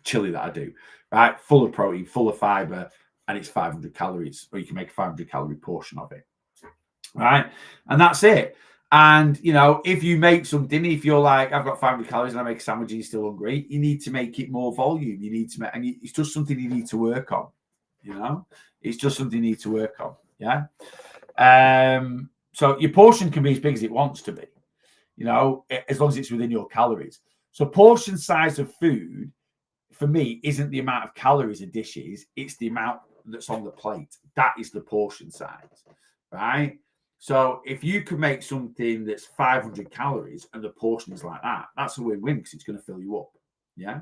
[SPEAKER 1] chili that I do, right? Full of protein, full of fiber, and it's 500 calories, or you can make a 500 calorie portion of it, right? And that's it. And, you know, if you make something, if you're like, I've got 500 calories and I make a sandwich and you're still hungry, you need to make it more volume. You need to make, and it's just something you need to work on, you know? It's just something you need to work on, yeah? So your portion can be as big as it wants to be, you know, as long as it's within your calories. So portion size of food, for me, isn't the amount of calories a dish is, it's the amount that's on the plate. That is the portion size, right? So if you can make something that's 500 calories and the portion is like that, that's a win-win because it's going to fill you up. Yeah.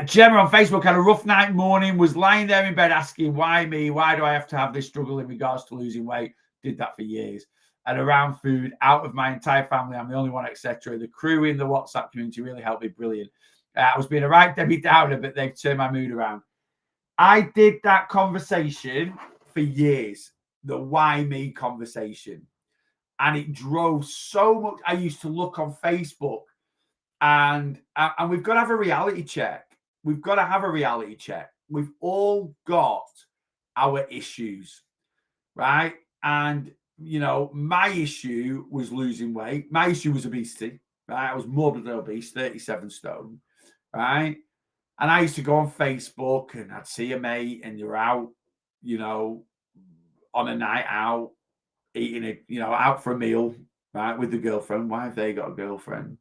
[SPEAKER 1] Gemma on Facebook had a rough night morning, was lying there in bed asking, why me? Why do I have to have this struggle in regards to losing weight? Did that for years. And around food, out of my entire family, I'm the only one, etc. The crew in the WhatsApp community really helped me. Brilliant. I was being a right Debbie Downer, but they've turned my mood around. I did that conversation for years. The why me conversation, and it drove so much. I used to look on Facebook, and we've got to have a reality check. we've got to have a reality check. We've all got our issues, right? And, you know, my issue was losing weight. My issue was obesity, right? I was morbidly obese, 37 stone, right? And I used to go on Facebook and I'd see a mate and you're out, you know, on a night out, eating it, you know, out for a meal, right, with the girlfriend. Why have they got a girlfriend?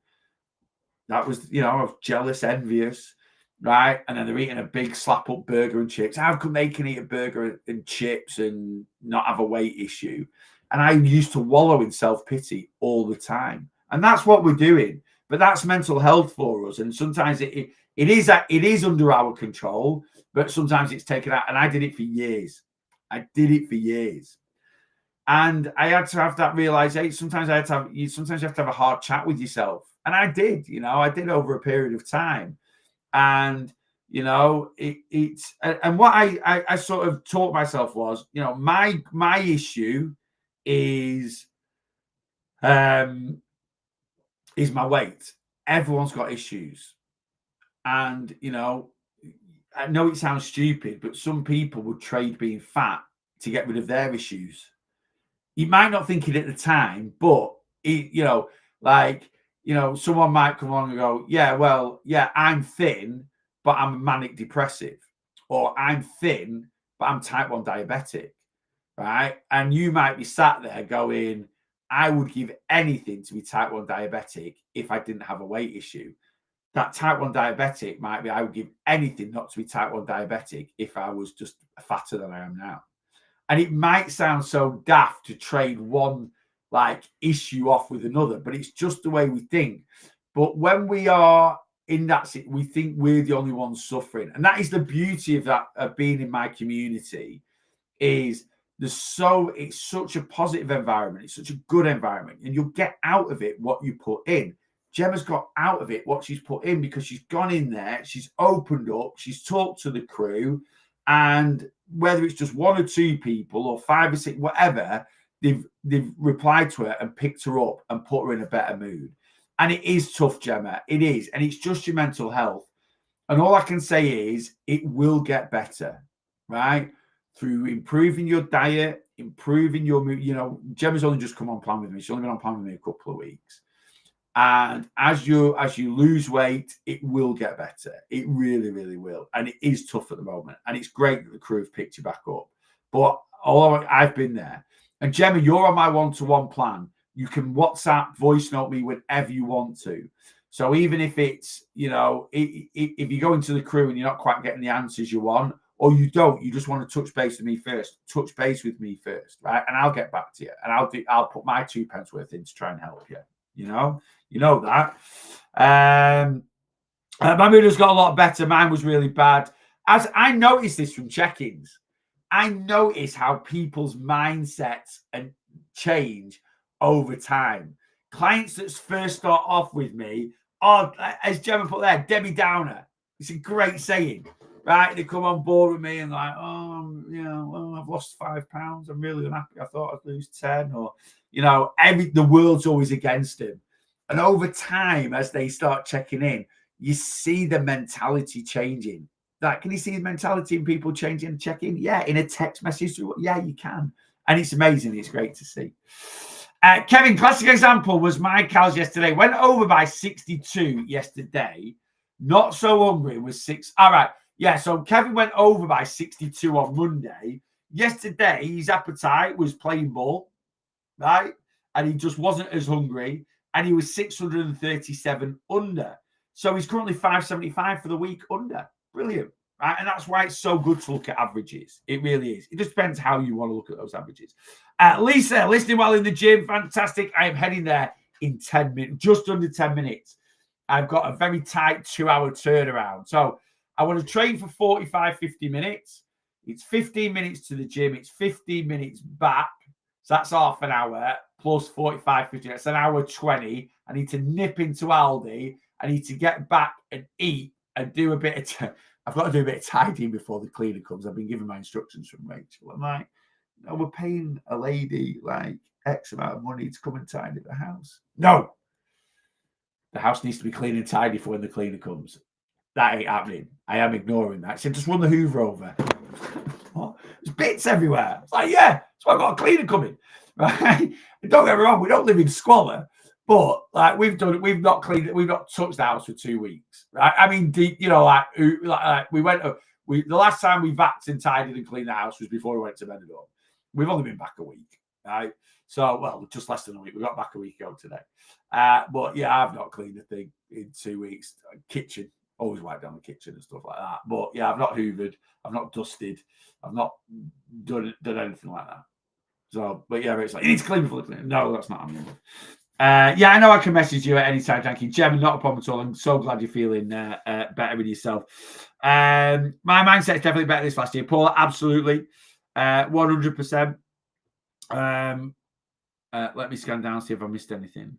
[SPEAKER 1] That was, you know, I was jealous, envious, right? And then they're eating a big slap up burger and chips. How come they can eat a burger and chips and not have a weight issue? And I used to wallow in self pity all the time. And that's what we're doing. But that's mental health for us. And sometimes it is under our control, but sometimes it's taken out. And I did it for years. And I had to have that realization. Sometimes you have to have a hard chat with yourself. And I did, you know, I did over a period of time. And, you know, and what I sort of taught myself was, you know, my issue is my weight. Everyone's got issues. And, you know, I know it sounds stupid, but some people would trade being fat to get rid of their issues. You might not think it at the time, but you know, like, you know, someone might come along and go, yeah, well, yeah, I'm thin, but I'm manic depressive, or I'm thin, but I'm type 1 diabetic, right? And you might be sat there going, I would give anything to be type 1 diabetic if I didn't have a weight issue. That type 1 diabetic might be, I would give anything not to be type 1 diabetic if I was just fatter than I am now. And it might sound so daft to trade one like issue off with another, but it's just the way we think. But when we are in that, we think we're the only ones suffering. And that is the beauty of that, of being in my community, is it's such a positive environment. It's such a good environment. And you'll get out of it what you put in. Gemma's got out of it what she's put in, because she's gone in there, she's opened up, she's talked to the crew, and whether it's just one or two people or 5 or 6, whatever, they've replied to her and picked her up and put her in a better mood. And it is tough, Gemma. It is. And it's just your mental health. And all I can say is it will get better, right? Through improving your diet, improving your mood. You know, Gemma's only just come on plan with me. She's only been on plan with me a couple of weeks. And as you lose weight, it will get better. It really, really will. And it is tough at the moment. And it's great that the crew have picked you back up. But although I've been there, and Gemma, you're on my one-to-one plan. You can WhatsApp, voice note me whenever you want to. So even if it's, you know, if you go into the crew and you're not quite getting the answers you want, or you don't, you just want to touch base with me first, touch base with me first, right? And I'll get back to you. And I'll put my 2 pence worth in to try and help you. You know that. My mood has got a lot better. Mine was really bad. As I noticed this from check-ins, I notice how people's mindsets and change over time. Clients that first start off with me are, as Gemma put there, Debbie Downer. It's a great saying, right? They come on board with me and like, oh, you know, well, I've lost 5 pounds. I'm really unhappy. I thought I'd lose 10, or, you know, the world's always against him. And over time, as they start checking in, you see the mentality changing. Like, can you see the mentality in people changing and checking? Yeah, in a text message. Yeah, you can. And it's amazing. It's great to see. Kevin, classic example was my cows yesterday. Went over by 62 yesterday. Not so hungry, was 6. All right. Yeah, so Kevin went over by 62 on Monday. Yesterday, his appetite was playing ball, right? And he just wasn't as hungry. And he was 637 under. So he's currently 575 for the week under. Brilliant, right? And that's why it's so good to look at averages. It really is. It just depends how you want to look at those averages. Lisa, listening while in the gym. Fantastic. I am heading there in 10 minutes, just under 10 minutes. I've got a very tight 2-hour turnaround. So I want to train for 45, 50 minutes. It's 15 minutes to the gym. It's 15 minutes back. So that's half an hour plus 45, 50. That's an hour 20. I need to nip into Aldi. I need to get back and eat and do a bit of... I've got to do a bit of tidying before the cleaner comes. I've been given my instructions from Rachel. I'm like, no, we're paying a lady like X amount of money to come and tidy the house. No. The house needs to be clean and tidy for when the cleaner comes. That ain't happening. I am ignoring that. So just run the Hoover over. What? There's bits everywhere. It's like, yeah, so I've got a cleaner coming. Right? Don't get me wrong, we don't live in squalor, but like we've not touched the house for 2 weeks. Right? I mean, you know, like we went the last time we vaxed and tidied and cleaned the house was before we went to Benidorm. We've only been back a week, right? So, well, just less than a week. We got back a week ago today. But yeah, I've not cleaned a thing in 2 weeks. Kitchen, always wipe down the kitchen and stuff like that. But yeah, I've not hoovered. I've not dusted. I've not done anything like that. So, but yeah, it's like, you need to clean before the clean. No, that's not happening. Yeah, I know I can message you at any time. Thank you, Gemma. Not a problem at all. I'm so glad you're feeling better with yourself. My mindset's definitely better this last year, Paul. Absolutely, 100%. Let me scan down, see if I missed anything.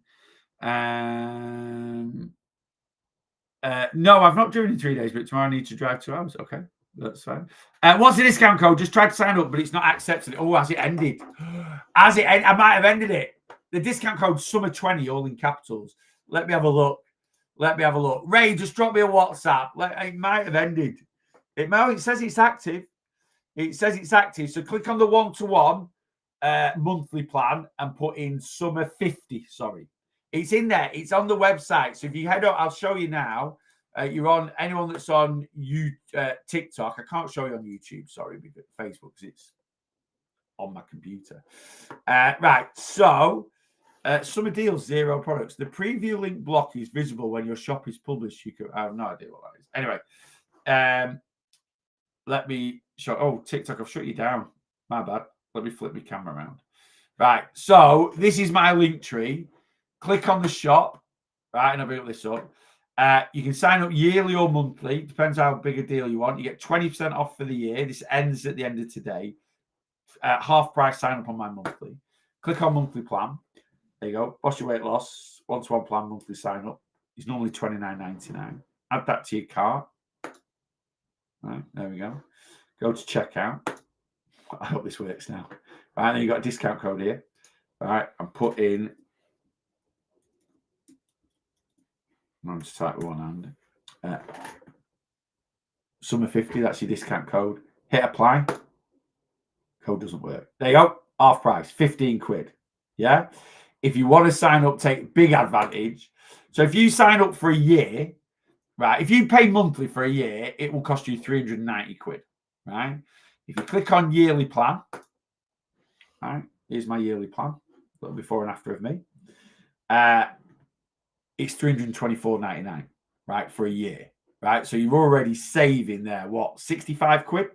[SPEAKER 1] No, I've not driven in 3 days, but tomorrow I need to drive 2 hours. Okay, that's fine. What's the discount code? Just tried to sign up, but it's not accepted. Oh, has it ended? I might have ended it. The discount code Summer20, all in capitals. Let me have a look. Ray, just drop me a WhatsApp. It might have ended. It says it's active. So click on the 1-to-1 monthly plan and put in Summer 50. Sorry. It's in there. It's on the website. So if you head up, I'll show you now. You're on anyone that's on TikTok. I can't show you on YouTube, sorry, because Facebook, because it's on my computer. Right. So summer deals, 0 products. The preview link block is visible when your shop is published. I have no idea what that is. Anyway, let me show. Oh, TikTok, I've shut you down. My bad. Let me flip my camera around. Right. So this is my link tree. Click on the shop, right, and I'll bring this up. You can sign up yearly or monthly. Depends how big a deal you want. You get 20% off for the year. This ends at the end of today. Half price sign up on my monthly. Click on monthly plan. There you go. Boss Your Weight Loss. 1-to-1 plan monthly sign up. It's normally $29.99. Add that to your cart. Right, there we go. Go to checkout. I hope this works now. Right, then you got a discount code here. All right, and put in. I'm just type with one hand. Summer 50, that's your discount code. Hit apply. Code doesn't work. There you go. Half price, 15 quid. Yeah. If you want to sign up, take big advantage. So if you sign up for a year, right, if you pay monthly for a year, it will cost you 390 quid. Right. If you click on yearly plan, right, here's my yearly plan. A little before and after of me. It's $324.99, right, for a year, right? So you're already saving there, 65 quid,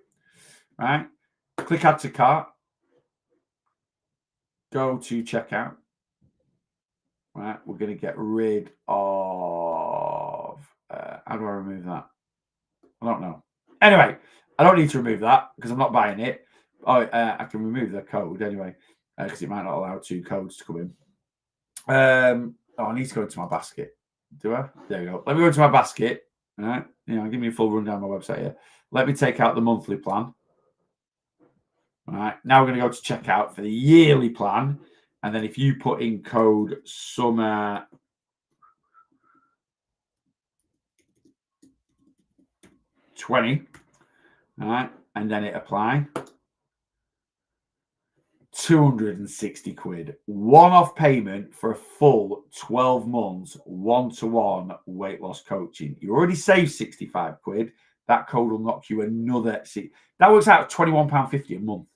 [SPEAKER 1] right? Click add to cart. Go to checkout. Right, we're going to get rid of, how do I remove that? I don't know. Anyway, I don't need to remove that because I'm not buying it. I can remove the code anyway because it might not allow 2 codes to come in. I need to go into my basket. Do I? There we go. Let me go into my basket. All right. Give me a full rundown on my website here. Let me take out the monthly plan. All right. Now we're going to go to checkout for the yearly plan. And then if you put in code Summer 20, all right, and then hit apply. 260 quid. One-off payment for a full 12 months, 1-to-1 weight loss coaching. You already saved 65 quid. That code will knock you another. That works out £21.50 a month.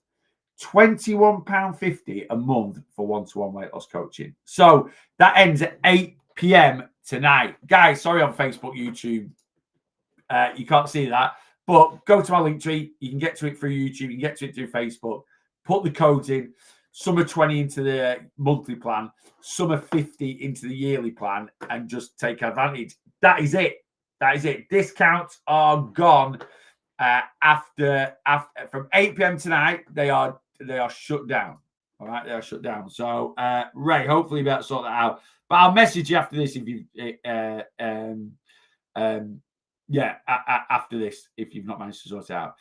[SPEAKER 1] £21.50 a month for 1-to-1 weight loss coaching. So that ends at 8 p.m. tonight. Guys, sorry on Facebook, YouTube. You can't see that. But go to my link tree. You can get to it through YouTube. You can get to it through Facebook. Put the codes in. Summer 20 into the monthly plan. Summer 50 into the yearly plan. And just take advantage. That is it. Discounts are gone after from 8 p.m. tonight. They are shut down. All right, they are shut down. So Ray, hopefully you'll be able to sort that out. But I'll message you after this if you after this if you've not managed to sort it out.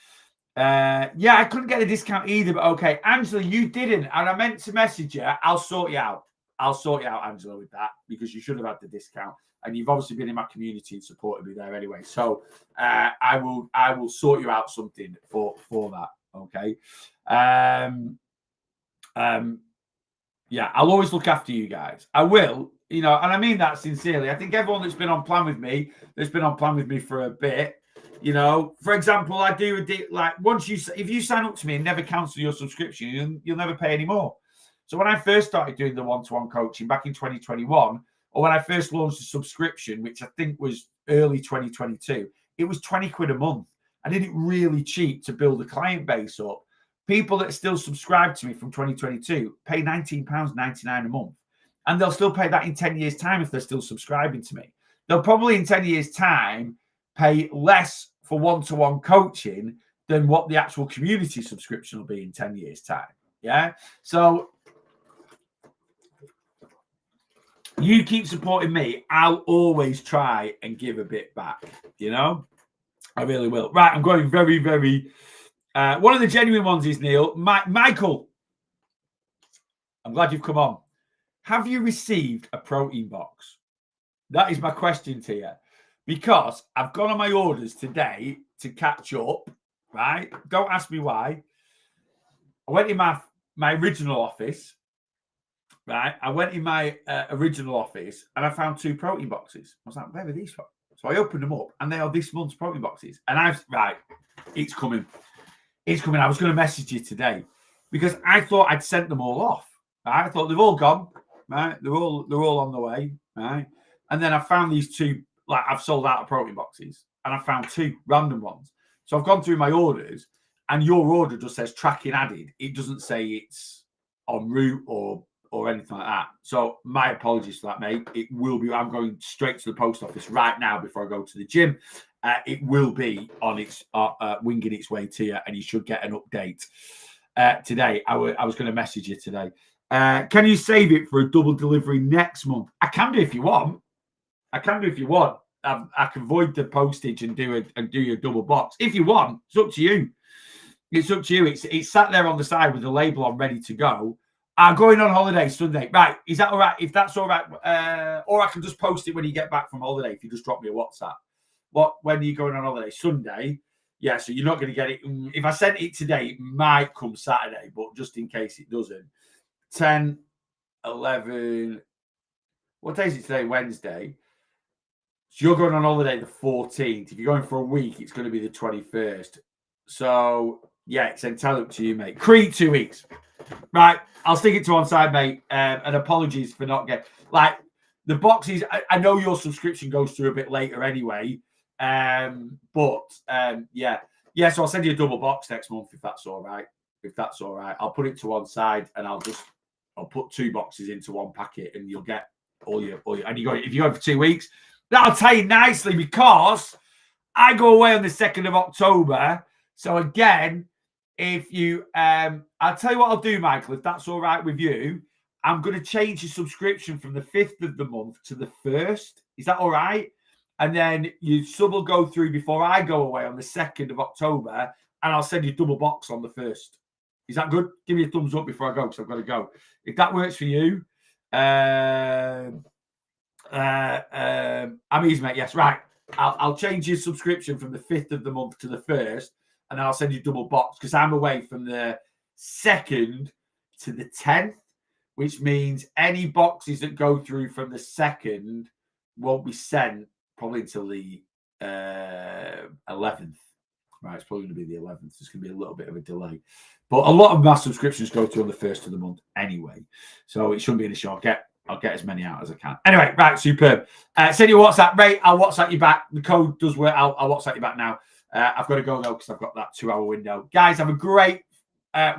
[SPEAKER 1] I couldn't get a discount either, but okay. Angela, you didn't, and I meant to message you. I'll sort you out. I'll sort you out, Angela, with that, because you should have had the discount, and you've obviously been in my community and supported me there anyway. So I will sort you out something for that. Okay. Yeah, I'll always look after you guys. I will, and I mean that sincerely. I think everyone that's been on plan with me, for a bit, for example, I do like if you sign up to me and never cancel your subscription, you'll never pay any more. So when I first started doing the one-to-one coaching back in 2021, or when I first launched the subscription, which I think was early 2022, it was 20 quid a month. I did it really cheap to build a client base up. People that still subscribe to me from 2022 pay £19.99 a month. And they'll still pay that in 10 years' time if they're still subscribing to me. They'll probably in 10 years' time pay less for one-to-one coaching than what the actual community subscription will be in 10 years' time. Yeah? So you keep supporting me. I'll always try and give a bit back. I really will. Right, I'm going very, very... one of the genuine ones is, Neil. Michael, I'm glad you've come on. Have you received a protein box? That is my question to you. Because I've gone on my orders today to catch up, right? Don't ask me why. I went in my original office, right? I went in my original office and I found 2 protein boxes. I was like, where are these from? So I opened them up and they are this month's protein boxes. And it's coming. It's coming. I was going to message you today because I thought I'd sent them all off. Right? I thought they've all gone. Right? They're all on the way. Right? And then I found these 2. Like I've sold out of protein boxes, and I found 2 random ones. So I've gone through my orders, and your order just says tracking added. It doesn't say it's en route or anything like that. So my apologies for that, mate. It will be. I'm going straight to the post office right now before I go to the gym. It will be on its winging its way to you, and you should get an update today. I was going to message you today. Can you save it for a double delivery next month? I can do if you want. I can void the postage and do your double box if you want. It's up to you. It's sat there on the side with the label on, ready to go. I'm going on holiday Sunday. Right? Is that all right? If that's all right, or I can just post it when you get back from holiday. If you just drop me a WhatsApp. When are you going on holiday? Sunday. Yeah, so you're not going to get it. If I sent it today, it might come Saturday, but just in case it doesn't. 10, 11. What day is it today? Wednesday. So you're going on holiday the 14th. If you're going for a week, it's going to be the 21st. So, yeah, it's entirely up to you, mate. Crete 2 weeks. Right, I'll stick it to one side, mate. And apologies for not getting... Like, the boxes, I know your subscription goes through a bit later anyway. Yeah, so I'll send you a double box next month if that's all right. I'll put it to one side and I'll put 2 boxes into one packet and you'll get all your and if you go for 2 weeks, that'll tie you nicely because I go away on the 2nd of October. So again, if you I'll tell you what I'll do, Michael, if that's all right with you. I'm going to change your subscription from the 5th of the month to the 1st. Is that all right? And then your sub will go through before I go away on the 2nd of October, and I'll send you double box on the 1st. Is that good? Give me a thumbs up before I go because I've got to go. If that works for you, I'm easy, mate. Yes, right. I'll change your subscription from the 5th of the month to the 1st, and I'll send you double box because I'm away from the 2nd to the 10th. Which means any boxes that go through from the 2nd won't be sent probably until the 11th. Right, it's probably going to be the 11th. There's going to be a little bit of a delay. But a lot of my subscriptions go through on the 1st of the month anyway. So it shouldn't be an issue. I'll get as many out as I can. Anyway, right, superb. Send you a WhatsApp. Ray, I'll WhatsApp you back. The code does work. I'll WhatsApp you back now. I've got to go, though, because I've got that 2-hour window. Guys, have a great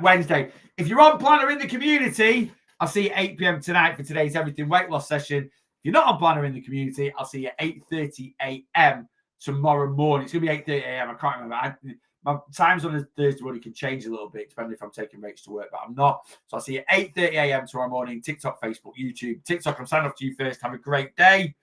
[SPEAKER 1] Wednesday. If you're on Planner in the community... I'll see you at 8 p.m. tonight for today's Everything Weight Loss session. If you're not on Planner in the community, I'll see you at 8:30 a.m. tomorrow morning. It's going to be 8:30 a.m. I can't remember. My times on a Thursday morning can change a little bit, depending if I'm taking rates to work, but I'm not. So I'll see you at 8:30 a.m. tomorrow morning. TikTok, Facebook, YouTube. TikTok, I'm signing off to you first. Have a great day.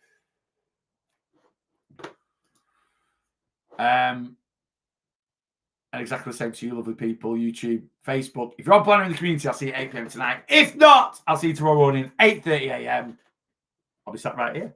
[SPEAKER 1] And exactly the same to you, lovely people. YouTube, Facebook. If you're on Planner in the Community, I'll see you at 8 p.m. tonight. If not, I'll see you tomorrow morning, 8:30 a.m. I'll be sat right here.